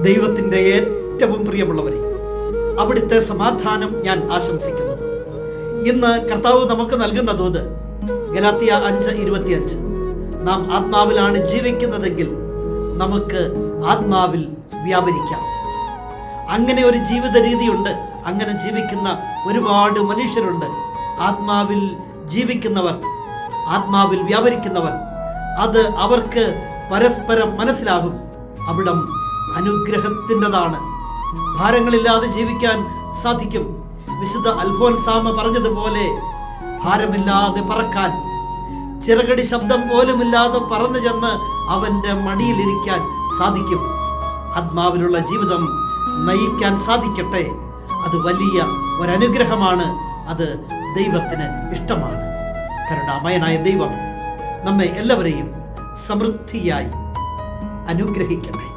ദൈവത്തിൻ്റെ ഏറ്റവും പ്രിയമുള്ളവരെ, അവിടുത്തെ സമാധാനം ഞാൻ ആശംസിക്കുന്നു. ഇന്ന് കർത്താവ് നമുക്ക് നൽകുന്ന ദൂത് ഗലാത്യ 5:25. നാം ആത്മാവിലാണ് ജീവിക്കുന്നതെങ്കിൽ നമുക്ക് ആത്മാവിൽ വ്യാപരിക്കാം. അങ്ങനെ ഒരു ജീവിത രീതിയുണ്ട്. അങ്ങനെ ജീവിക്കുന്ന ഒരുപാട് മനുഷ്യരുണ്ട്. ആത്മാവിൽ ജീവിക്കുന്നവർ, ആത്മാവിൽ വ്യാപരിക്കുന്നവർ, അത് അവർക്ക് പരസ്പരം മനസ്സിലാകും. അവിടം അനുഗ്രഹത്തിൻ്റെതാണ്. ഭാരങ്ങളില്ലാതെ ജീവിക്കാൻ സാധിക്കും. വിശുദ്ധ അൽഫോൻസാമ പറഞ്ഞതുപോലെ ഭാരമില്ലാതെ പറക്കാൻ, ചിറകടി ശബ്ദം പോലുമില്ലാതെ പറന്നു ചെന്ന് അവൻ്റെ മടിയിലിരിക്കാൻ സാധിക്കും. ആത്മാവിലുള്ള ജീവിതം നയിക്കാൻ സാധിക്കട്ടെ. അത് വലിയ ഒരനുഗ്രഹമാണ്. അത് ദൈവത്തിന് ഇഷ്ടമാണ്. കരുണാമയനായ ദൈവം നമ്മെ എല്ലാവരെയും സമൃദ്ധിയായി അനുഗ്രഹിക്കട്ടെ.